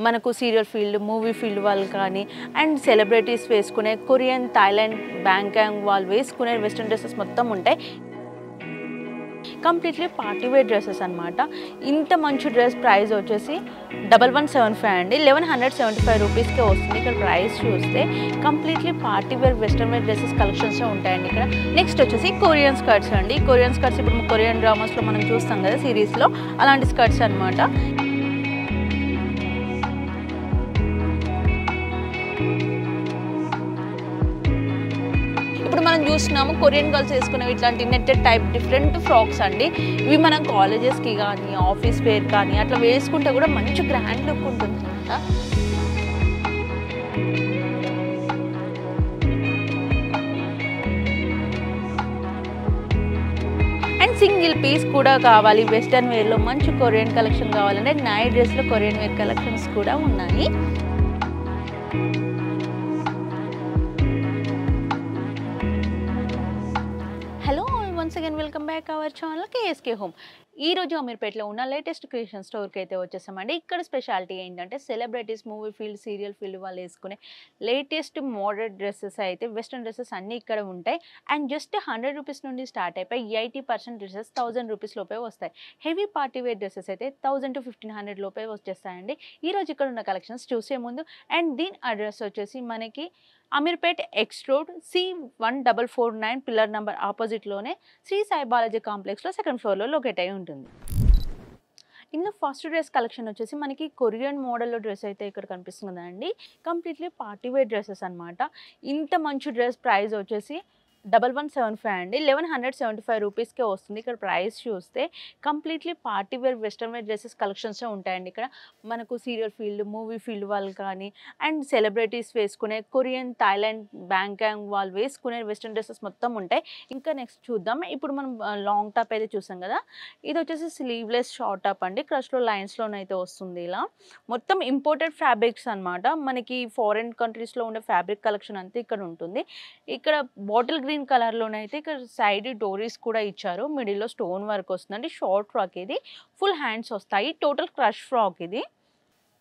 మనకు serial field, movie field వాళ్ళు కానీ అండ్ సెలబ్రిటీస్ వేసుకునే కొరియన్, థాయిలాండ్, బ్యాంకాక్ వాళ్ళు వేసుకునే వెస్ట్రన్ డ్రెస్సెస్ మొత్తం ఉంటాయి. కంప్లీట్లీ పార్టీ వేర్ డ్రెస్సెస్ అనమాట. ఇంత మంచి డ్రెస్ ప్రైస్ వచ్చేసి 1175 అండి. 1175 రూపీస్కే వస్తుంది. ఇక్కడ ప్రైస్ చూస్తే completely party wear western wear dresses collections ఉంటాయండి ఇక్కడ. నెక్స్ట్ వచ్చేసి కొరియన్ స్కర్ట్స్ అండి. కొరియన్ స్కర్ట్స్ ఇప్పుడు కొరియన్ డ్రామాస్లో మనం చూస్తాం కదా సిరీస్లో, అలాంటి స్కర్ట్స్ అనమాట. ఇప్పుడు మనం చూస్తున్నాము కొరియన్ గర్ల్స్ వేసుకునేవి ఇట్లాంటి నెట్టెడ్ టైప్ డిఫరెంట్ ఫ్రాక్స్ అండి. ఇవి మనం కాలేజెస్కి కానీ ఆఫీస్ వేర్ కానీ అట్లా వేసుకుంటే కూడా మంచి గ్రాండ్ లుక్ ఉంటుంది అనమాట. అండ్ సింగిల్ పీస్ కూడా కావాలి వెస్టర్న్ వేర్లో మంచి కొరియన్ కలెక్షన్ కావాలంటే నైట్ డ్రెస్లో కొరియన్ వేర్ కలెక్షన్స్ కూడా ఉన్నాయి. once again welcome back our channel KSK Home. ఈ రోజు అమీర్పేటలో ఉన్న లేటెస్ట్ క్రియేషన్ స్టోర్కి అయితే వచ్చేసామండి. ఇక్కడ స్పెషాలిటీ ఏంటంటే celebrities, movie field, serial field వాళ్ళు వేసుకునే లేటెస్ట్ మోడర్న్ డ్రెస్సెస్ అయితే వెస్ట్రన్ డ్రెస్సెస్ అన్నీ ఇక్కడ ఉంటాయి. అండ్ జస్ట్ 100 రూపీస్ నుండి స్టార్ట్ అయిపోయి 80% డ్రెస్సెస్ 1000 రూపీస్ లోపే వస్తాయి. హెవీ పార్టీ వేర్ డ్రెస్సెస్ అయితే 1000 to 1500 లోపే వచ్చేస్తాయండి. ఈరోజు ఇక్కడ ఉన్న కలెక్షన్స్ చూసే ముందు అండ్ దీని అడ్రస్ వచ్చేసి మనకి Ameerpet X road C1449 pillar number ఆపోజిట్లోనే శ్రీ సాయి బాలాజీ కాంప్లెక్స్లో సెకండ్ ఫ్లోర్లో లొకేట్ అయి ఉంటుంది. ఇందులో ఫస్ట్ డ్రెస్ కలెక్షన్ వచ్చేసి మనకి కొరియన్ మోడల్లో డ్రెస్ అయితే ఇక్కడ కనిపిస్తుంది కదండి. కంప్లీట్లీ పార్టీ వేర్ డ్రెస్సెస్ అనమాట. ఇంత మంచి డ్రెస్ ప్రైస్ వచ్చేసి 1175 అండి. 1175 రూపీస్కే వస్తుంది. ఇక్కడ ప్రైస్ చూస్తే completely party wear western wear dresses collections ఉంటాయండి ఇక్కడ. మనకు సీరియల్ ఫీల్డ్, మూవీ ఫీల్డ్ వాళ్ళు కానీ అండ్ సెలబ్రిటీస్ వేసుకునే కొరియన్, థాయిలాండ్, బ్యాంకాక్ వాళ్ళు వేసుకునే వెస్ట్రన్ డ్రెస్సెస్ మొత్తం ఉంటాయి. ఇంకా నెక్స్ట్ చూద్దాం. ఇప్పుడు మనం లాంగ్ టాప్ అయితే చూసాం కదా, ఇది వచ్చేసి స్లీవ్లెస్ షార్ట్ టాప్ అండి. క్రష్లో లైన్స్లోనైతే వస్తుంది. ఇలా మొత్తం ఇంపోర్టెడ్ ఫ్యాబ్రిక్స్ అనమాట. మనకి ఫారెన్ కంట్రీస్లో ఉండే ఫ్యాబ్రిక్ కలెక్షన్ అంతా ఇక్కడ ఉంటుంది. ఇక్కడ బాటిల్ గ్రీన్ కలర్లోనైతే ఇక్కడ సైడ్ డోరీస్ కూడా ఇచ్చారు. మిడిల్లో స్టోన్ వర్క్ వస్తుందండి. షార్ట్ ఫ్రాక్ ఇది, ఫుల్ హ్యాండ్స్ వస్తాయి. టోటల్ క్రష్ ఫ్రాక్ ఇది.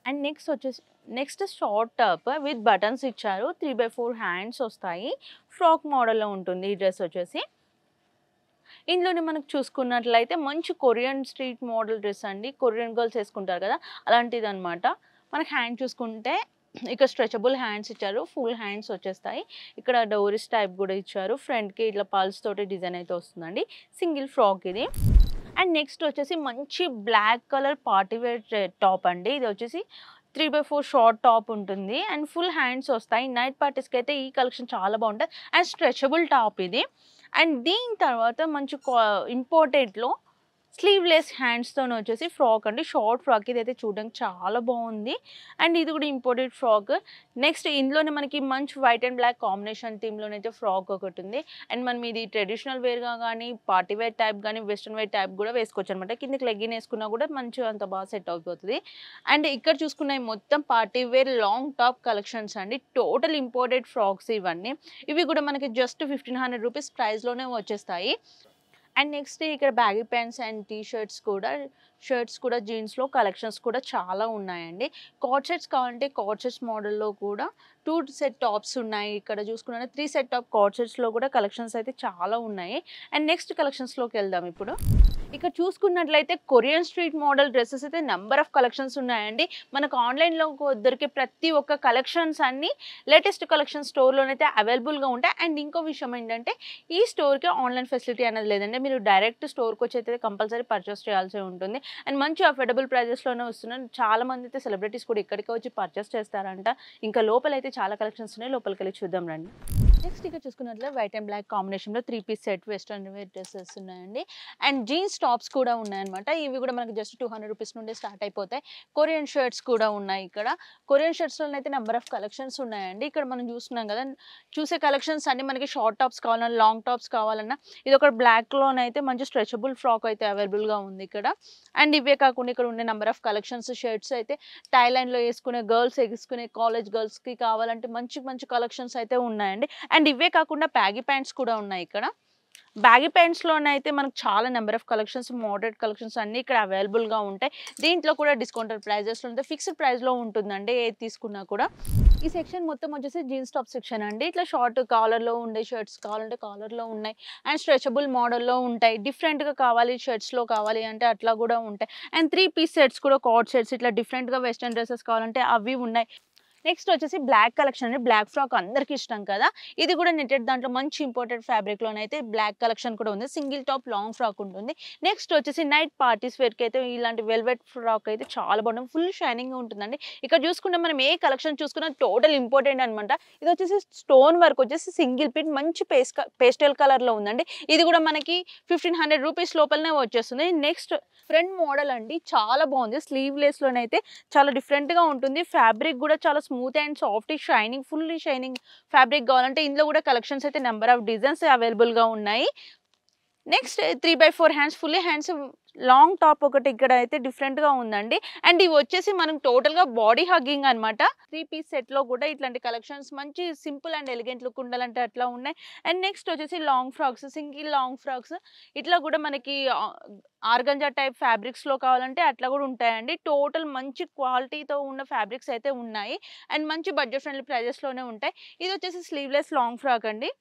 And next short top with buttons ఇచ్చారు. 3/4 హ్యాండ్స్ వస్తాయి. ఫ్రాక్ మోడల్లో ఉంటుంది ఈ డ్రెస్ వచ్చేసి. ఇందులోనే మనకు చూసుకున్నట్లయితే మంచి కొరియన్ స్ట్రీట్ మోడల్ డ్రెస్ అండి. కొరియన్ గర్ల్స్ వేసుకుంటారు కదా, అలాంటిది అనమాట. మనకి హ్యాండ్ చూసుకుంటే ఇక్కడ స్ట్రెచబుల్ హ్యాండ్స్ ఇచ్చారు. ఫుల్ హ్యాండ్స్ వచ్చేస్తాయి. ఇక్కడ డోరీస్ టైప్ కూడా ఇచ్చారు. ఫ్రంట్కి ఇట్లా పల్స్ తోటి డిజైన్ అయితే వస్తుందండి. సింగిల్ ఫ్రాక్ ఇది. అండ్ నెక్స్ట్ వచ్చేసి మంచి black colour party wear top అండి. ఇది వచ్చేసి 3/4 షార్ట్ టాప్ ఉంటుంది అండ్ ఫుల్ హ్యాండ్స్ వస్తాయి. నైట్ పార్టీస్కి అయితే ఈ కలెక్షన్ చాలా బాగుంటుంది. అండ్ స్ట్రెచబుల్ టాప్ ఇది. అండ్ దీని తర్వాత మంచి ఇంపోర్టెడ్లో స్లీవ్లెస్ హ్యాండ్స్తో వచ్చేసి ఫ్రాక్ అండి. షార్ట్ ఫ్రాక్ ఇది అయితే చూడడానికి చాలా బాగుంది. అండ్ ఇది కూడా ఇంపోర్టెడ్ ఫ్రాక్. నెక్స్ట్ ఇందులోనే మనకి మంచి వైట్ అండ్ బ్లాక్ కాంబినేషన్ థీమ్లోనైతే ఫ్రాక్ ఒకటి ఉంది. అండ్ మనం ఇది ట్రెడిషనల్ వేర్గా కానీ పార్టీ వేర్ టైప్ కానీ వెస్ట్రన్ వేర్ టైప్ కూడా వేసుకోవచ్చు అనమాట. కిందకి లెగ్గిన్ వేసుకున్నా కూడా మంచిగా అంత బాగా సెట్ అయిపోతుంది. అండ్ ఇక్కడ చూసుకున్న మొత్తం party wear long top collections అండి. టోటల్ ఇంపోర్టెడ్ ఫ్రాక్స్ ఇవన్నీ. ఇవి కూడా మనకి జస్ట్ 1500 రూపీస్ ప్రైస్లోనే వచ్చేస్తాయి. అండ్ నెక్స్ట్ ఇక్కడ బ్యాగీ ప్యాంట్స్ అండ్ షర్ట్స్ కూడా జీన్స్లో కలెక్షన్స్ కూడా చాలా ఉన్నాయండి. కార్డ్ సెట్స్ కావాలంటే కార్డ్ సెట్స్ మోడల్లో కూడా 2 సెట్ టాప్స్ ఉన్నాయి. ఇక్కడ చూసుకున్న 3 సెట్ టాప్ కార్డ్ సెట్స్లో కూడా కలెక్షన్స్ అయితే చాలా ఉన్నాయి. అండ్ నెక్స్ట్ కలెక్షన్స్లోకి వెళ్దాం. ఇప్పుడు ఇక్కడ చూసుకున్నట్లయితే కొరియన్ స్ట్రీట్ మోడల్ డ్రెస్సెస్ అయితే నెంబర్ ఆఫ్ కలెక్షన్స్ ఉన్నాయండి. మనకు ఆన్లైన్లో దొరికే ప్రతి ఒక్క కలెక్షన్స్ అన్నీ లేటెస్ట్ కలెక్షన్ స్టోర్లోనైతే అవైలబుల్గా ఉంటాయి. అండ్ ఇంకో విషయం ఏంటంటే ఈ స్టోర్కి ఆన్లైన్ ఫెసిలిటీ అనేది లేదండి. మీరు డైరెక్ట్ స్టోర్కి వచ్చి అయితే కంపల్సరీ పర్చేస్ చేయాల్సి ఉంటుంది. అండ్ మంచి అఫోర్డబుల్ ప్రైజెస్లోనే వస్తున్నాయి. చాలా మంది అయితే సెలబ్రిటీస్ కూడా ఇక్కడికి వచ్చి పర్చేస్ చేస్తారంట. ఇంకా లోపలైతే చాలా కలెక్షన్స్ ఉన్నాయి. లోపలికి వెళ్ళి చూద్దాం రండి. నెక్స్ట్ ఇక్కడ చూసుకున్నట్లయితే వైట్ అండ్ బ్లాక్ కాంబినేషన్లో 3 piece set western wear dresses ఉన్నాయండి. అండ్ జీన్స్ టాప్స్ కూడా ఉన్నాయన్నమాట. ఇవి కూడా మనకి జస్ట్ 200 రూపీస్ నుండి స్టార్ట్ అయిపోతాయి. కొరియన్ షర్ట్స్ కూడా ఉన్నాయి. ఇక్కడ కొరియన్ షర్ట్స్లో అయితే నెంబర్ ఆఫ్ కలెక్షన్స్ ఉన్నాయండి. ఇక్కడ మనం చూస్తున్నాం కదా, చూసే కలెక్షన్స్ అన్ని మనకి షార్ట్ టాప్స్ కావాలన్నా, లాంగ్ టాప్స్ కావాలన్నా, ఇది ఒక బ్లాక్లోనైతే మంచి స్ట్రెచబుల్ ఫ్రాక్ అయితే అవైలబుల్గా ఉంది ఇక్కడ. అండ్ ఇవే కాకుండా ఇక్కడ ఉండే నెంబర్ ఆఫ్ కలెక్షన్స్ షర్ట్స్ అయితే థాయిలాండ్లో వేసుకునే గర్ల్స్ వేసుకునే కాలేజ్ గర్ల్స్కి కావాలంటే మంచి మంచి కలెక్షన్స్ అయితే ఉన్నాయండి. అండ్ ఇవే కాకుండా బ్యాగీ ప్యాంట్స్ కూడా ఉన్నాయి ఇక్కడ. బ్యాగీ ప్యాంట్స్‌లోనైతే మనకు చాలా number of collections, moderate collections అన్నీ ఇక్కడ అవైలబుల్‌గా ఉంటాయి. దీంట్లో కూడా డిస్కౌంటెడ్ ప్రైజెస్‌లో ఉంటాయి. ఫిక్స్డ్ ప్రైస్‌లో ఉంటుందండి ఏది తీసుకున్నా కూడా. ఈ సెక్షన్ మొత్తం వచ్చేసి జీన్స్ టాప్ సెక్షన్ అండి. ఇట్లా షార్ట్ కాలర్‌లో ఉండే షర్ట్స్ కావాలంటే కాలర్‌లో ఉన్నాయి. అండ్ స్ట్రెచబుల్ మోడల్‌లో ఉంటాయి. డిఫరెంట్‌గా కావాలి షర్ట్స్‌లో కావాలి అంటే అట్లా కూడా ఉంటాయి. అండ్ 3 పీస్ సెట్స్ కూడా కార్డ్ సెట్స్ ఇట్లా డిఫరెంట్‌గా వెస్టర్న్ డ్రెసెస్ కావాలంటే అవి ఉన్నాయి. నెక్స్ట్ వచ్చేసి బ్లాక్ కలెక్షన్ అండి. బ్లాక్ ఫ్రాక్ అందరికి ఇష్టం కదా! ఇది కూడా నెట్టెడ్ దాంట్లో మంచి ఇంపోర్టెడ్ ఫ్యాబ్రిక్‌లోనైతే బ్లాక్ కలెక్షన్ కూడా ఉంది. సింగిల్ టాప్ లాంగ్ ఫ్రాక్ ఉంటుంది. నెక్స్ట్ వచ్చేసి నైట్ పార్టీస్ వేర్‌కి అయితే ఇలాంటి వెల్వెట్ ఫ్రాక్ అయితే చాలా బాగుంటుంది. ఫుల్ షైనింగ్‌గా ఉంటుందండి. ఇక్కడ చూసుకుంటే మనం ఏ కలెక్షన్ చూసుకున్నా టోటల్ ఇంపోర్టెడ్ అనమాట. ఇది వచ్చేసి స్టోన్ వర్క్ వచ్చేసి సింగిల్ పిన్ మంచి పేస్టల్ కలర్‌లో ఉందండి. ఇది కూడా మనకి 1500 రూపీస్ లోపలనే వచ్చేస్తుంది. నెక్స్ట్ ఫ్రంట్ మోడల్ అండి. చాలా బాగుంది. స్లీవ్‌లెస్‌లోనైతే చాలా డిఫరెంట్‌గా ఉంటుంది. ఫ్యాబ్రిక్ కూడా చాలా smooth and soft shining fully shining fabric కావాలంటే ఇందులో కూడా కలెక్షన్స్ అయితే నెంబర్ ఆఫ్ డిజైన్స్ అవైలబుల్‌గా ఉన్నాయి. Next 3/4 hands fully hands long top ఒకటి ఇక్కడ అయితే డిఫరెంట్‌గా ఉందండి. అండ్ ఇవి వచ్చేసి మనం టోటల్‌గా బాడీ హగ్గింగ్ అనమాట. 3 పీస్ సెట్‌లో కూడా ఇట్లాంటి కలెక్షన్స్ మంచి సింపుల్ అండ్ ఎలిగెంట్ లుక్ ఉండాలంటే అట్లా ఉన్నాయి. అండ్ నెక్స్ట్ వచ్చేసి long frocks, single long frocks ఇట్లా కూడా మనకి ఆర్గంజా టైప్ ఫ్యాబ్రిక్స్‌లో కావాలంటే అట్లా కూడా ఉంటాయండి. టోటల్ మంచి క్వాలిటీతో ఉన్న ఫ్యాబ్రిక్స్ అయితే ఉన్నాయి. అండ్ మంచి బడ్జెట్ ఫ్రెండ్లీ ప్రైజెస్‌లోనే ఉంటాయి. ఇది వచ్చేసి స్లీవ్‌లెస్ లాంగ్ ఫ్రాక్ అండి.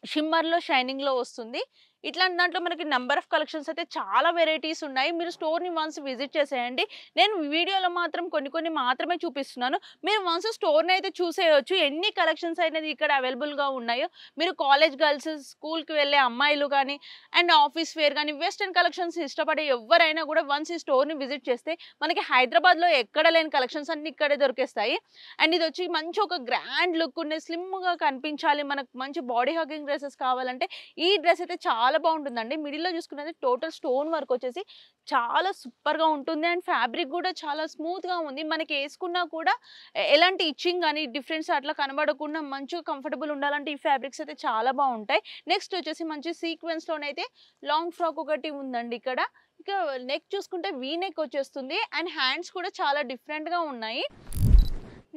షిమ్మర్‌లో, షైనింగ్‌లో వస్తుంది. ఇట్లాంటి దాంట్లో మనకి నంబర్ ఆఫ్ కలెక్షన్స్ అయితే చాలా వెరైటీస్ ఉన్నాయి. మీరు స్టోర్‌ని వన్స్ విజిట్ చేసేయండి. నేను వీడియోలో మాత్రం కొన్ని కొన్ని మాత్రమే చూపిస్తున్నాను. మీరు వన్స్ స్టోర్‌ని అయితే చూసేయొచ్చు. ఎన్ని కలెక్షన్స్ అనేది ఇక్కడ అవైలబుల్‌గా ఉన్నాయో. మీరు కాలేజ్ గర్ల్స్, స్కూల్‌కి వెళ్ళే అమ్మాయిలు గానీ, అండ్ ఆఫీస్ వేర్ గానీ, వెస్టర్న్ కలెక్షన్స్ ఇష్టపడే ఎవ్వరైనా కూడా వన్స్ ఈ స్టోర్‌ని విజిట్ చేస్తే మనకి హైదరాబాద్‌లో ఎక్కడ లేని కలెక్షన్స్ అన్నీ ఇక్కడే దొరికేస్తాయి. అండ్ ఇదొచ్చి మంచి ఒక గ్రాండ్ లుక్ ఉండే స్లిమ్‌గా కనిపించాలి, మనకు మంచి బాడీ హగ్గింగ్ డ్రెసెస్ కావాలంటే ఈ డ్రెస్ అయితే చాలా బాగుంటుందండి. మిడిల్‌లో చూసుకున్నది టోటల్ స్టోన్ వర్క్ వచ్చేసి చాలా సూపర్‌గా ఉంటుంది. అండ్ ఫ్యాబ్రిక్ కూడా చాలా స్మూత్‌గా ఉంది. మనకి ఏసుకున్నా కూడా ఎలాంటి ఇచ్చింగ్ గాని, డిఫరెన్స్ అట్లా కనబడకుండా మంచిగా కంఫర్టబుల్ ఉండాలంటే ఈ ఫ్యాబ్రిక్స్ అయితే చాలా బాగుంటాయి. నెక్స్ట్ వచ్చేసి మంచి సీక్వెన్స్‌లోనైతే లాంగ్ ఫ్రాక్ ఒకటి ఉందండి ఇక్కడ. ఇక నెక్ చూసుకుంటే వీ నెక్ వచ్చేస్తుంది. అండ్ హ్యాండ్స్ కూడా చాలా డిఫరెంట్‌గా ఉన్నాయి.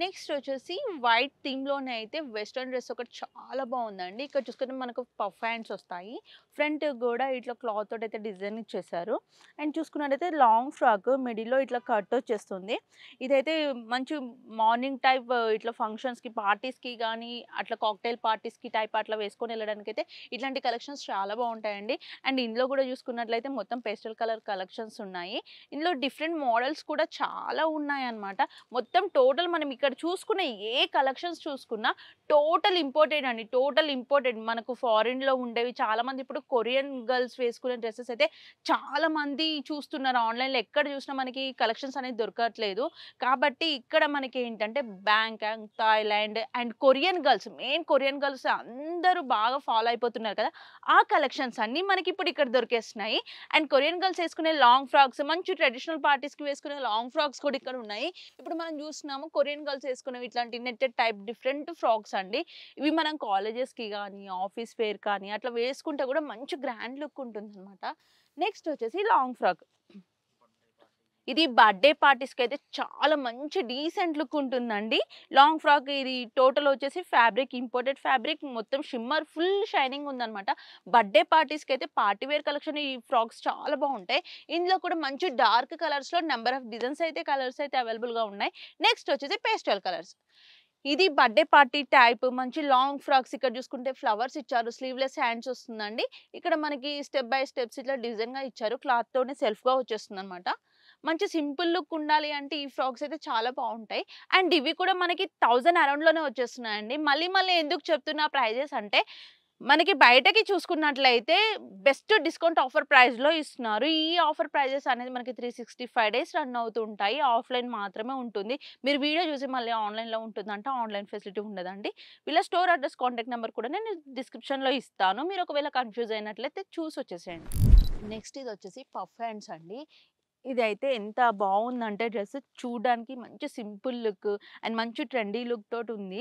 నెక్స్ట్ వచ్చేసి వైట్ థీమ్‌లోనే అయితే వెస్టర్న్ డ్రెస్ ఒకటి చాలా బాగుందండి. ఇక్కడ చూసుకుంటే మనకు పఫ్ హ్యాండ్స్ వస్తాయి. ఫ్రంట్ కూడా ఇట్లా క్లాత్ తోటి అయితే డిజైన్ ఇచ్చేసారు. అండ్ చూసుకున్నట్టయితే లాంగ్ ఫ్రాక్ మిడిల్‌లో ఇట్లా కట్ వచ్చేస్తుంది. ఇదైతే మంచి మార్నింగ్ టైప్ ఇట్లా ఫంక్షన్స్‌కి, పార్టీస్‌కి గానీ, అట్లా కాక్టైల్ పార్టీస్‌కి టైప్ అట్లా వేసుకొని వెళ్ళడానికైతే ఇట్లాంటి కలెక్షన్స్ చాలా బాగుంటాయండి. అండ్ ఇందులో కూడా చూసుకున్నట్లయితే మొత్తం పేస్టల్ కలర్ కలెక్షన్స్ ఉన్నాయి. ఇందులో డిఫరెంట్ మోడల్స్ కూడా చాలా ఉన్నాయన్నమాట. మొత్తం టోటల్ మనం ఇక్కడ చూసుకున్న ఏ కలెక్షన్స్ చూసుకున్నా టోటల్ ఇంపోర్టెడ్ అండి. Total imported. మనకు ఫారిన్‌లో ఉండేవి చాలామంది ఇప్పుడు కొరియన్ గర్ల్స్ వేసుకునే డ్రెసెస్ అయితే చాలామంది చూస్తున్నారు. ఆన్‌లైన్‌లో ఎక్కడ చూసినా మనకి కలెక్షన్స్ అనేది దొరకట్లేదు. కాబట్టి ఇక్కడ మనకి ఏంటంటే Bangkok, Thailand and Korean girls main Korean girls అందరూ బాగా ఫాలో అయిపోతున్నారు కదా! ఆ కలెక్షన్స్ అన్నీ మనకి ఇప్పుడు ఇక్కడ దొరికేస్తున్నాయి. అండ్ కొరియన్ గర్ల్స్ వేసుకునే లాంగ్ ఫ్రాక్స్ మంచి ట్రెడిషనల్ పార్టీస్‌కి వేసుకునే లాంగ్ ఫ్రాక్స్ కూడా ఇక్కడ ఉన్నాయి. ఇప్పుడు మనం చూస్తున్నాము కొరియన్ గర్ల్స్ వేసుకునేవి ఇట్లాంటి నెట్టెడ్ టైప్ డిఫరెంట్ ఫ్రాక్స్ అండి. ఇవి మనం కాలేజెస్‌కి గానీ, ఆఫీస్ వేర్ కానీ అట్లా వేసుకుంటే కూడా మంచి గ్రాండ్ లుక్ ఉంటుందన్నమాట. నెక్స్ట్ వచ్చేసి లాంగ్ ఫ్రాక్. ఇది బర్త్‌డే పార్టీస్‌కైతే చాలా మంచి డీసెంట్ లుక్ ఉంటుందండి. లాంగ్ ఫ్రాక్ ఇది టోటల్ వచ్చేసి ఫ్యాబ్రిక్ ఇంపోర్టెడ్ ఫ్యాబ్రిక్ మొత్తం షిమ్మర్ ఫుల్ షైనింగ్ ఉందన్నమాట. బర్త్‌డే పార్టీస్‌కైతే పార్టీ వేర్ కలెక్షన్ ఈ ఫ్రాక్స్ చాలా బాగుంటాయి. ఇందులో కూడా మంచి డార్క్ కలర్స్‌లో నంబర్ ఆఫ్ డిజైన్స్ అయితే కలర్స్ అయితే అవైలబుల్‌గా ఉన్నాయి. నెక్స్ట్ వచ్చేసి పేస్టల్ కలర్స్. ఇది బర్త్‌డే పార్టీ టైప్ మంచి లాంగ్ ఫ్రాక్స్ ఇక్కడ చూసుకుంటే ఫ్లవర్స్ ఇచ్చారు. స్లీవ్‌లెస్ హ్యాండ్స్ వస్తుందండి. ఇక్కడ మనకి స్టెప్ బై స్టెప్స్ ఇట్లా డిజైన్‌గా ఇచ్చారు. క్లాత్‌తోనే సెల్ఫ్‌గా వచ్చేస్తుందన్నమాట. మంచి సింపుల్ లుక్ ఉండాలి అంటే ఈ ఫ్రాక్స్ అయితే చాలా బాగుంటాయి. అండ్ ఇవి కూడా మనకి 1000 అరౌండ్‌లోనే వచ్చేస్తున్నాయండి. మళ్ళీ మళ్ళీ ఎందుకు చెప్తున్నా ప్రైజెస్ అంటే మనకి బయటకి చూసుకున్నట్లయితే బెస్ట్ డిస్కౌంట్ ఆఫర్ ప్రైస్‌లో ఇస్తున్నారు. ఈ ఆఫర్ ప్రైజెస్ అనేది మనకి 365 డేస్ రన్ అవుతూ ఉంటాయి. ఆఫ్‌లైన్ మాత్రమే ఉంటుంది. మీరు వీడియో చూసి మళ్ళీ ఆన్‌లైన్‌లో ఉంటుందంటే ఆన్‌లైన్ ఫెసిలిటీ ఉండదండి. వీళ్ళ స్టోర్ అడ్రెస్, కాంటాక్ట్ నంబర్ కూడా నేను డిస్క్రిప్షన్‌లో ఇస్తాను. మీరు ఒకవేళ కన్‌ఫ్యూజ్ అయినట్లయితే చూసి వచ్చేసేయండి. నెక్స్ట్ ఇదొచ్చేసి పఫ్ హ్యాండ్స్ అండి. ఇదైతే ఎంత బావుందంటే డ్రెస్ చూడ్డానికి మంచి సింపుల్ లుక్ అండ్ మంచి ట్రెండీ లుక్ తోటుంది.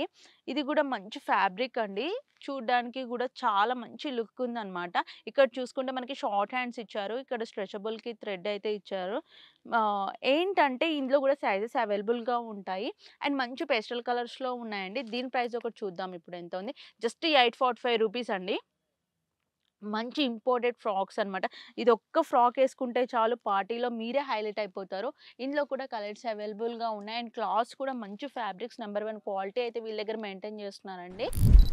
ఇది గూడా మంచి ఫ్యాబ్రిక్ అండి. చూడ్డానికి గూడా చాలా మంచి లుక్ ఉందనమాట. ఇక్కడ చూసుకుంటే మనకి షార్ట్ హ్యాండ్స్ ఇచ్చారు. ఇక్కడ స్ట్రెచబుల్‌కి థ్రెడ్ అయితే ఇచ్చారు. ఏంటంటే ఇందులో గూడా సైజెస్ అవైలబుల్‌గా ఉంటాయి. అండ్ మంచి పేస్టల్ కలర్స్‌లో ఉన్నాయండి. దీని ప్రైస్ ఒకటి చూద్దాం ఇప్పుడు ఎంత ఉంది. జస్ట్ 845 రూపీస్ అండి. మంచి ఇంపోర్టెడ్ ఫ్రాక్స్ అనమాట. ఇది ఒక్క ఫ్రాక్ ఏసుకుంటే చాలు పార్టీలో మీరే హైలైట్ అయిపోతారు. ఇందులో కూడా కలర్స్ అవైలబుల్‌గా ఉన్నాయి. అండ్ క్లాత్స్ కూడా మంచి ఫ్యాబ్రిక్స్ నంబర్ 1 క్వాలిటీ అయితే వీళ్ళ దగ్గర మెయింటైన్ చేస్తున్నారండి.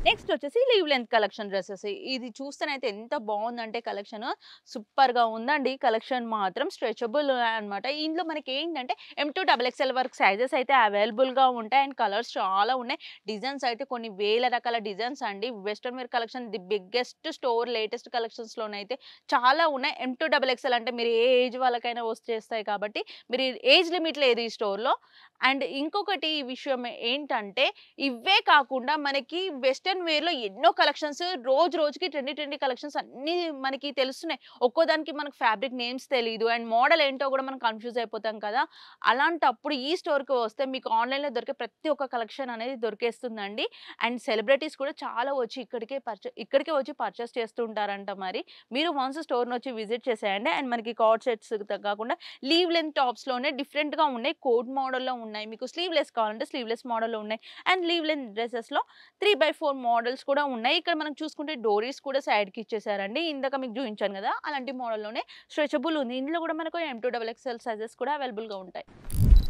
నెక్స్ట్ వచ్చేసి లీవ్ లెంత్ కలెక్షన్ డ్రెసెస్. ఇది చూస్తేనైతే ఎంత బావుందంటే కలెక్షన్ సూపర్‌గా ఉందండి. కలెక్షన్ మాత్రం స్ట్రెచబుల్ అనమాట. ఇందులో మనకేంటంటే M2 డబుల్ ఎక్స్ఎల్ వరకు సైజెస్ అయితే అవైలబుల్‌గా ఉంటాయి. అండ్ కలర్స్ చాలా ఉన్నాయి. డిజైన్స్ అయితే కొన్ని వేల రకాల డిజైన్స్ అండి. Western wear collection the biggest store latest కలెక్షన్స్‌లోనైతే చాలా ఉన్నాయి. M2 డబుల్ ఎక్స్ఎల్ అంటే మీరు ఏ ఏజ్ వాళ్ళకైనా వచ్చేస్తాయి కాబట్టి మీరు ఏజ్ లిమిట్ లేదు ఈ స్టోర్‌లో. అండ్ ఇంకొకటి విషయం ఏంటంటే ఇవే కాకుండా మనకి వెస్టర్న్ వేర్‌లో ఎన్నో కలెక్షన్స్ రోజు రోజుకి ట్రెండీ కలెక్షన్స్ అన్నీ మనకి తెలుస్తున్నాయి. ఒక్కోదానికి మనకు ఫ్యాబ్రిక్ నేమ్స్ తెలీదు. అండ్ మోడల్ ఏంటో కూడా మనం కన్‌ఫ్యూజ్ అయిపోతాం కదా! అలాంటప్పుడు ఈ స్టోర్‌కి వస్తే మీకు ఆన్‌లైన్‌లో దొరికే ప్రతి ఒక్క కలెక్షన్ అనేది దొరికేస్తుందండి. అండ్ సెలబ్రిటీస్ కూడా చాలా వచ్చి ఇక్కడికే వచ్చి పర్చేస్ చేస్తూ ఉంటారంట మరి. మీరు వన్స్ స్టోర్‌నొచ్చి విజిట్ చేసేయండి. అండ్ మనకి కార్డ్ సెట్స్ కాకుండా లీవ్ లెంత్ టాప్స్‌లోనే డిఫరెంట్‌గా ఉన్నాయి. కోట్ మోడల్‌లో ఉన్నాయి. మీకు స్లీవ్‌లెస్ కావాలంటే స్లీవ్‌లెస్ మోడల్‌లో ఉన్నాయి. అండ్ లీవ్ లెంత్ డ్రెసెస్‌లో 3/4 మోడల్స్ కూడా ఉన్నాయి. ఇక్కడ మనం చూసుకుంటే డోరీస్ కూడా సైడ్‌కి ఇచ్చేసారండి. ఇందాక మీకు చూయించాను కదా! అలాంటి మోడల్‌లోనే స్ట్రెచబుల్ ఉంది. ఇందులో కూడా మనకు M2 డబుల్ ఎక్స్ఎల్ సైజెస్ కూడా అవైలబుల్‌గా ఉంటాయి.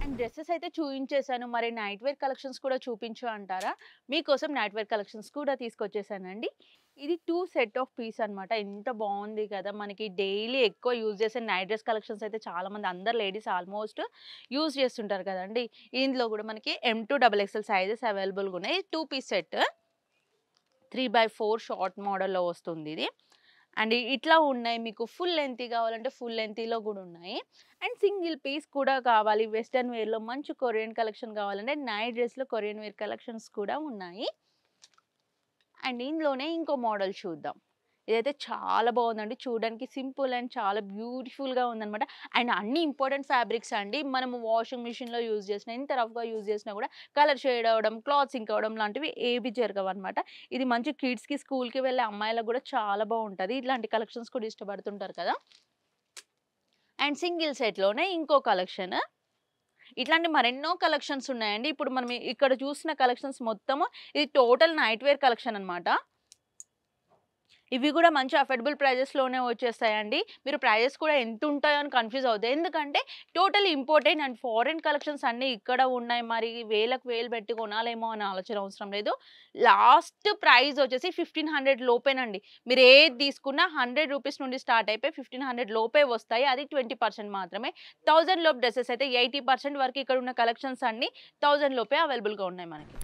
అండ్ డ్రెసెస్ అయితే చూయించేసాను. మరి నైట్ వేర్ కలెక్షన్స్ కూడా చూపించు అంటారా? మీకోసం నైట్ వేర్ కలెక్షన్స్ కూడా తీసుకొచ్చేసానండి. ఇది 2 సెట్ ఆఫ్ పీస్ అనమాట. ఎంత బావుంది కదా! మనకి డైలీ ఎక్కువ యూజ్ చేసే నైట్ డ్రెస్ కలెక్షన్స్ అయితే చాలామంది అందరు లేడీస్ ఆల్మోస్ట్ యూజ్ చేస్తుంటారు కదండీ! ఇందులో కూడా మనకి M2 డబుల్ ఎక్స్ఎల్ సైజెస్ అవైలబుల్‌గా ఉన్నాయి. 2 పీస్ సెట్ 3/4 షార్ట్ మోడల్‌లో వస్తుందిది. అండ్ ఇట్లా ఉన్నాయి. మీకు ఫుల్ లెంగ్తీ కావాలంటే ఫుల్ లెంగ్తీలో గూడా ఉన్నాయి. అండ్ సింగిల్ పీస్ కూడా కావాలి. వెస్టర్న్ వేర్‌లో మంచి కొరియన్ కలెక్షన్ కావాలంటే నైట్ డ్రెస్‌లో కొరియన్ వేర్ కలెక్షన్స్ కూడా ఉన్నాయి. అండ్ ఇందులోనే ఇంకో మోడల్ చూద్దాం. ఇదైతే చాలా బావుందండి. చూడడానికి సింపుల్ అండ్ చాలా బ్యూటిఫుల్‌గా ఉందనమాట. అండ్ అన్ని ఇంపార్టెంట్ ఫ్యాబ్రిక్స్ అండి. మనము వాషింగ్ మిషన్‌లో యూజ్ చేసిన ఎంత రఫ్‌గా యూజ్ చేసినా కూడా కలర్ షేడ్ అవ్వడం, క్లాత్ సింక్ అవ్వడం లాంటివి ఏవి జరగవనమాట. ఇది మంచి కిడ్స్‌కి, స్కూల్‌కి వెళ్ళే అమ్మాయిలకు కూడా చాలా బావుంటది. ఇట్లాంటి కలెక్షన్స్ కూడా ఇష్టపడుతుంటారు కదా! అండ్ సింగిల్ సెట్‌లోనే ఇంకో కలెక్షన్. ఇట్లాంటి మరెన్నో కలెక్షన్స్ ఉన్నాయండి. ఇప్పుడు మనం ఇక్కడ చూసిన కలెక్షన్స్ మొత్తము ఇది టోటల్ నైట్ వేర్ కలెక్షన్ అనమాట. ఇవి గూడా మంచి అఫోర్డబుల్ ప్రైజెస్‌లోనే వచ్చేస్తాయండి. మీరు ప్రైజెస్ కూడా ఎంతుంటాయో అని కన్‌ఫ్యూజ్ అవుద్ది. ఎందుకంటే totally imported and foreign collections అన్నీ ఇక్కడ ఉన్నాయి. మరి వేలకు వేలు పెట్టి కొనాలేమో అనే ఆలోచన అవసరం లేదు. లాస్ట్ ప్రైజ్ వచ్చేసి 1500 లోపేనండి. మీరు ఏది తీసుకున్నా రూ. 100 నుండి స్టార్ట్ అయిపోయి 1500 లోపే వస్తాయి. అది 20% మాత్రమే. 1000 లోపు డ్రెసెస్ అయితే 80% వరకు ఇక్కడ ఉన్న కలెక్షన్స్ అన్నీ 1000 లోపే అవైలబుల్‌గా ఉన్నాయి మనకి.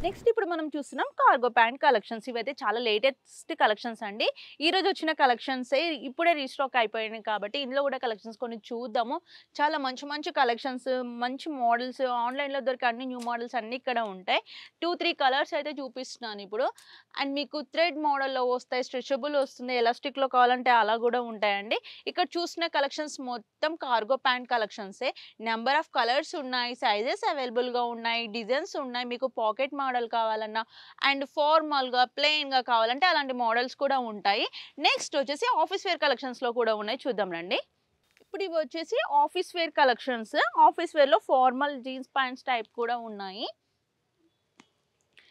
నెక్స్ట్ ఇప్పుడు మనం చూస్తున్నాం కార్గో ప్యాంట్ కలెక్షన్స్. ఇవైతే చాలా లేటెస్ట్ కలెక్షన్స్ అండి. ఈరోజు వచ్చిన కలెక్షన్సే ఇప్పుడే రీస్టాక్ అయిపోయినాయి కాబట్టి ఇందులో కూడా కలెక్షన్స్ కొన్ని చూద్దాము. చాలా మంచి కలెక్షన్స్, మంచి మోడల్స్ ఆన్‌లైన్‌లో దొరికే అన్ని న్యూ మోడల్స్ అన్నీ ఇక్కడ ఉంటాయి. 2, 3 కలర్స్ అయితే చూపిస్తున్నాను ఇప్పుడు. అండ్ మీకు థ్రెడ్ మోడల్‌లో వస్తాయి, స్ట్రెచబుల్ వస్తుంది, ఎలాస్టిక్‌లో కావాలంటే అలా కూడా ఉంటాయండి. ఇక్కడ చూసిన కలెక్షన్స్ మొత్తం కార్గో ప్యాంట్ కలెక్షన్సే. నంబర్ ఆఫ్ కలర్స్ ఉన్నాయి, సైజెస్ అవైలబుల్‌గా ఉన్నాయి, డిజైన్స్ ఉన్నాయి. మీకు పాకెట్ మోడల్ కావాలన్నా అండ్ ఫార్మల్‌గా, ప్లెయిన్‌గా కావాలంటే అలాంటి మోడల్స్ కూడా ఉంటాయి. నెక్స్ట్ వచ్చేసి ఆఫీస్ వేర్ కలెక్షన్స్‌లో కూడా ఉన్నాయి. చూద్దాం రండి. ఇప్పుడు ఇవి వచ్చేసి ఆఫీస్ వేర్ కలెక్షన్స్. ఆఫీస్ వేర్‌లో ఫార్మల్ జీన్స్ ప్యాంట్స్ టైప్ కూడా ఉన్నాయి.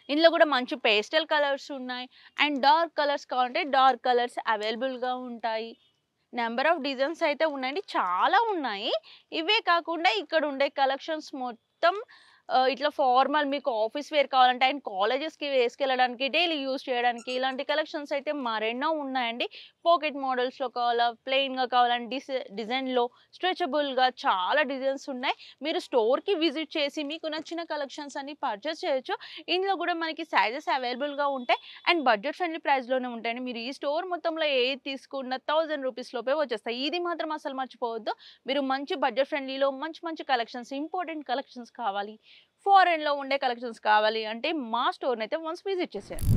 ఇందులో కూడా మంచి పేస్టల్ కలర్స్ ఉన్నాయి. అండ్ డార్క్ కలర్స్ కావాలంటే డార్క్ కలర్స్ అవైలబుల్‌గా ఉంటాయి. నంబర్ ఆఫ్ డిజైన్స్ అయితే ఉన్నాయండి. చాలా ఉన్నాయి. ఇవే కాకుండా ఇక్కడ ఉండే కలెక్షన్స్ మొత్తం ఇట్లా ఫార్మల్ మీకు ఆఫీస్ వేర్ కావాలంటే అండ్ కాలేజెస్‌కి వేసుకెళ్ళడానికి, డైలీ యూజ్ చేయడానికి ఇలాంటి కలెక్షన్స్ అయితే మరెన్నో ఉన్నాయండి. పాకెట్ మోడల్స్‌లో కావాలా, ప్లెయిన్‌గా కావాలంటే డిజైన్‌లో, స్ట్రెచబుల్‌గా చాలా డిజైన్స్ ఉన్నాయి. మీరు స్టోర్‌కి విజిట్ చేసి మీకు నచ్చిన కలెక్షన్స్ అన్ని పర్చేస్ చేయొచ్చు. ఇందులో కూడా మనకి సైజెస్ అవైలబుల్‌గా ఉంటాయి. అండ్ బడ్జెట్ ఫ్రెండ్లీ ప్రైస్‌లోనే ఉంటాయండి. మీరు ఈ స్టోర్ మొత్తంలో ఏది తీసుకున్న రూ. 1000 లోపే వచ్చేస్తాయి. ఇది మాత్రం అసలు మర్చిపోవద్దు. మీరు మంచి బడ్జెట్ ఫ్రెండ్లీలో మంచి కలెక్షన్స్, ఇంపార్టెంట్ కలెక్షన్స్ కావాలి, ఫారెన్‌లో ఉండే కలెక్షన్స్ కావాలి అంటే మా స్టోర్‌నైతే వన్స్ విజిట్ చేసేయండి.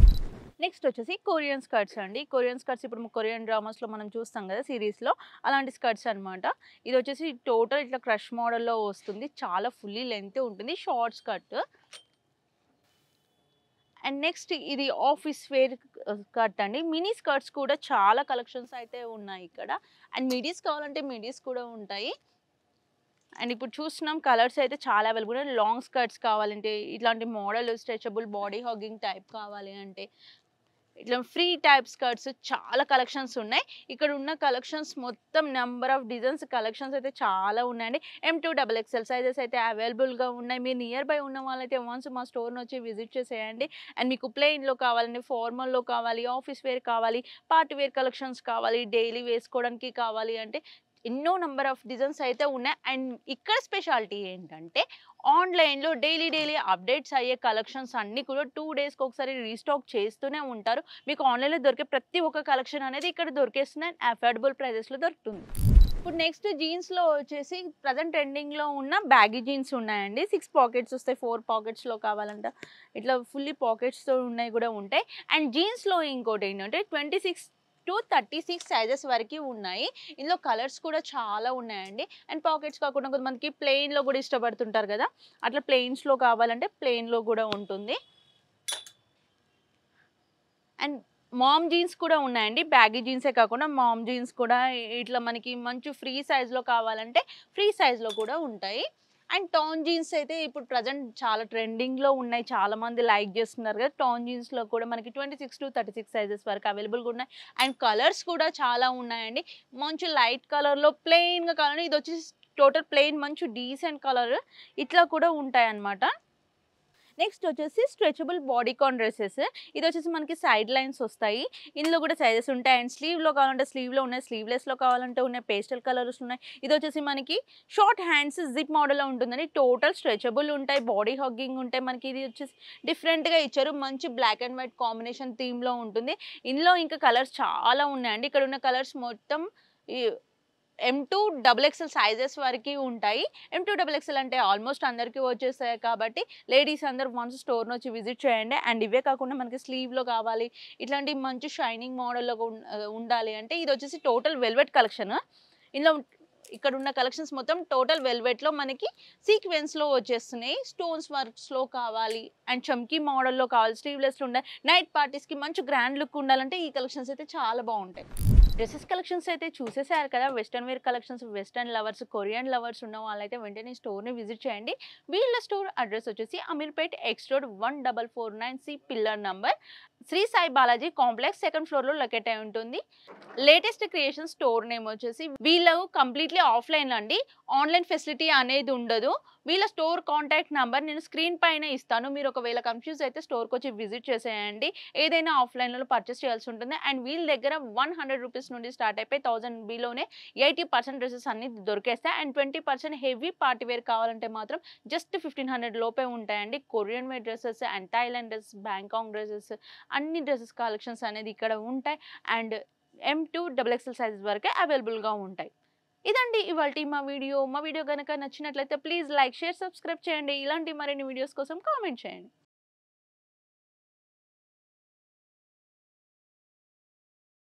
నెక్స్ట్ వచ్చేసి కొరియన్ స్కర్ట్స్ అండి. కొరియన్ స్కర్ట్స్ ఇప్పుడు కొరియన్ డ్రామాస్‌లో మనం చూస్తాం కదా! సీరీస్‌లో అలాంటి స్కర్ట్స్ అనమాట. ఇది వచ్చేసి టోటల్ ఇట్లా క్రష్ మోడల్‌లో వస్తుంది. చాలా ఫుల్లీ లెంగ్త్ ఉంటుంది. Short skirt. అండ్ నెక్స్ట్ ఇది ఆఫీస్ వేర్ స్కర్ట్ అండి. మినీ స్కర్ట్స్ కూడా చాలా కలెక్షన్స్ అయితే ఉన్నాయి ఇక్కడ. అండ్ మిడీస్ కావాలంటే మిడీస్ కూడా ఉంటాయి. అండ్ ఇప్పుడు చూస్తున్నాం కలర్స్ అయితే చాలా అవైలబుల్ ఉన్నాయి. లాంగ్ స్కర్ట్స్ కావాలంటే ఇట్లాంటి model stretchable body hugging type కావాలి అంటే ఇట్లా ఫ్రీ టైప్ స్కర్ట్స్ చాలా కలెక్షన్స్ ఉన్నాయి. ఇక్కడ ఉన్న కలెక్షన్స్ మొత్తం నంబర్ ఆఫ్ డిజైన్స్ కలెక్షన్స్ అయితే చాలా ఉన్నాయండి. M2 డబుల్ ఎక్స్ఎల్ సైజెస్ అయితే అవైలబుల్గా ఉన్నాయి. మీరు నియర్ బై ఉన్న వాళ్ళైతే వన్స్ మా స్టోర్ని వచ్చి విజిట్ చేసేయండి. అండ్ మీకు ప్లెయిన్లో కావాలండి, ఫార్మల్లో కావాలి, ఆఫీస్ వేర్ కావాలి, పార్టీ వేర్ కలెక్షన్స్ కావాలి, డైలీ వేసుకోవడానికి కావాలి అంటే ఎన్నో నంబర్ ఆఫ్ డిజైన్స్ అయితే ఉన్నాయి. అండ్ ఇక్కడ స్పెషాలిటీ ఏంటంటే ఆన్లైన్లో డైలీ అప్డేట్స్ అయ్యే కలెక్షన్స్ అన్నీ కూడా 2 డేస్కి ఒకసారి రీస్టాక్ చేస్తూనే ఉంటారు. మీకు ఆన్లైన్లో దొరికే ప్రతి ఒక్క కలెక్షన్ అనేది ఇక్కడ దొరికేస్తుంది అండ్ అఫోర్డబుల్ ప్రైజెస్లో దొరుకుతుంది. ఇప్పుడు నెక్స్ట్ జీన్స్లో వచ్చేసి ప్రజెంట్ ట్రెండింగ్లో ఉన్న బ్యాగీ జీన్స్ ఉన్నాయండి. 6 పాకెట్స్ వస్తాయి, 4 పాకెట్స్లో కావాలంట ఇట్లా ఫుల్లీ పాకెట్స్తో ఉన్నాయి కూడా ఉంటాయి. అండ్ జీన్స్లో ఇంకోటి ఏంటంటే 26 to 36 సైజెస్ వరకు ఉన్నాయి. ఇందులో కలర్స్ కూడా చాలా ఉన్నాయండి. అండ్ పాకెట్స్ కాకుండా కొంతమందికి ప్లెయిన్లో కూడా ఇష్టపడుతుంటారు కదా, అట్లా ప్లెయిన్స్లో కావాలంటే ప్లెయిన్లో కూడా ఉంటుంది. అండ్ మామ్ జీన్స్ కూడా ఉన్నాయండి. బ్యాగీ జీన్సే కాకుండా మామ్ జీన్స్ కూడా ఇట్లా మనకి మంచి ఫ్రీ సైజ్లో కావాలంటే ఫ్రీ సైజ్లో కూడా ఉంటాయి. అండ్ టాన్ జీన్స్ అయితే ఇప్పుడు ప్రజెంట్ చాలా ట్రెండింగ్లో ఉన్నాయి, చాలా మంది లైక్ చేస్తున్నారు కదా. టాన్ జీన్స్లో కూడా మనకి 26 to 36 సైజెస్ వరకు అవైలబుల్గా ఉన్నాయి. అండ్ కలర్స్ కూడా చాలా ఉన్నాయండి. మంచి లైట్ కలర్లో ప్లెయిన్గా కావాలంటే ఇది వచ్చేసి టోటల్ ప్లెయిన్ మంచి డీసెంట్ కలర్ ఇట్లా కూడా ఉంటాయి అన్నమాట. నెక్స్ట్ వచ్చేసి స్ట్రెచబుల్ బాడీకాన్ డ్రెస్సెస్. ఇది వచ్చేసి మనకి సైడ్ లైన్స్ వస్తాయి. ఇందులో కూడా సైజెస్ ఉంటాయి. అండ్ స్లీవ్లో కావాలంటే స్లీవ్లో ఉన్నాయి, స్లీవ్లెస్లో కావాలంటే ఉన్నాయి, పేస్టల్ కలర్స్ ఉన్నాయి. ఇది వచ్చేసి మనకి షార్ట్ హ్యాండ్స్ జిప్ మోడల్లో ఉంటుందని టోటల్ స్ట్రెచబుల్ ఉంటాయి, బాడీ హగ్గింగ్ ఉంటాయి. మనకి ఇది వచ్చేసి డిఫరెంట్గా ఇచ్చారు, మంచి బ్లాక్ అండ్ వైట్ కాంబినేషన్ థీమ్లో ఉంటుంది. ఇందులో ఇంకా కలర్స్ చాలా ఉన్నాయండి. ఇక్కడ ఉన్న కలర్స్ మొత్తం ఈ M2 డబుల్ ఎక్స్ఎల్ సైజెస్ వరకు ఉంటాయి. M2 డబుల్ ఎక్స్ఎల్ అంటే ఆల్మోస్ట్ అందరికీ వచ్చేస్తాయి కాబట్టి లేడీస్ అందరూ వన్స్ స్టోర్ని వచ్చి విజిట్ చేయండి. అండ్ ఇవే కాకుండా మనకి స్లీవ్లో కావాలి, ఇట్లాంటి మంచి షైనింగ్ మోడల్లో ఉండాలి అంటే ఇది వచ్చేసి టోటల్ వెల్వెట్ కలెక్షన్. ఇందులో ఇక్కడ ఉన్న కలెక్షన్స్ మొత్తం టోటల్ వెల్వెట్లో మనకి సీక్వెన్స్లో వచ్చేస్తున్నాయి. స్టోన్స్ వర్క్స్లో కావాలి అండ్ చమ్కీ మోడల్లో కావాలి, స్లీవ్లెస్లో ఉండాలి, నైట్ పార్టీస్కి మంచి గ్రాండ్ లుక్ ఉండాలంటే ఈ కలెక్షన్స్ అయితే చాలా బాగుంటాయి. డ్రెస్సెస్ కలెక్షన్స్ అయితే చూసేసారు కదా. Western wear collections, western lovers, Korean lovers ఉన్న వాళ్ళైతే వెంటనే స్టోర్ని విజిట్ చేయండి. వీళ్ళ స్టోర్ అడ్రస్ వచ్చేసి Ameerpet X road 1449C pillar number, Shri Sai Balaji complex, 2nd ఫ్లోర్లో లొకేట్ అయి ఉంటుంది. లేటెస్ట్ క్రియేషన్ స్టోర్ నేమ్ వచ్చేసి వీళ్ళు కంప్లీట్లీ ఆఫ్లైన్ అండి, ఆన్లైన్ ఫెసిలిటీ అనేది ఉండదు. వీళ్ళ స్టోర్ కాంటాక్ట్ నెంబర్ నేను స్క్రీన్ పైన ఇస్తాను. మీరు ఒకవేళ కన్ఫ్యూజ్ అయితే స్టోర్కి వచ్చి విజిట్ చేసేయండి. ఏదైనా ఆఫ్లైన్లో పర్చేస్ చేయాల్సి ఉంటుంది. అండ్ వీళ్ళ దగ్గర 100 రూపీస్ నుండి స్టార్ట్ అయిపోయి 1000 బిలోనే 80% డ్రెస్సెస్ అన్ని దొరికేస్తాయి. అండ్ 20% హెవీ పార్టీ వేర్ కావాలంటే మాత్రం జస్ట్ 1500 లోపే ఉంటాయండి. Korean wear dresses and Thailand dresses, Bangkok dresses, అన్ని డ్రెస్సెస్ కలెక్షన్స్ అనేది ఇక్కడ ఉంటాయి. And M2 double XL sizes వరకే అవైలబుల్గా ఉంటాయి. ఇదండి ఇవాల్టి మా వీడియో. మా వీడియో కనుక నచ్చినట్లయితే ప్లీజ్ లైక్, షేర్, సబ్స్క్రైబ్ చేయండి. ఇలాంటి మరిన్ని వీడియోస్ కోసం కామెంట్ చేయండి.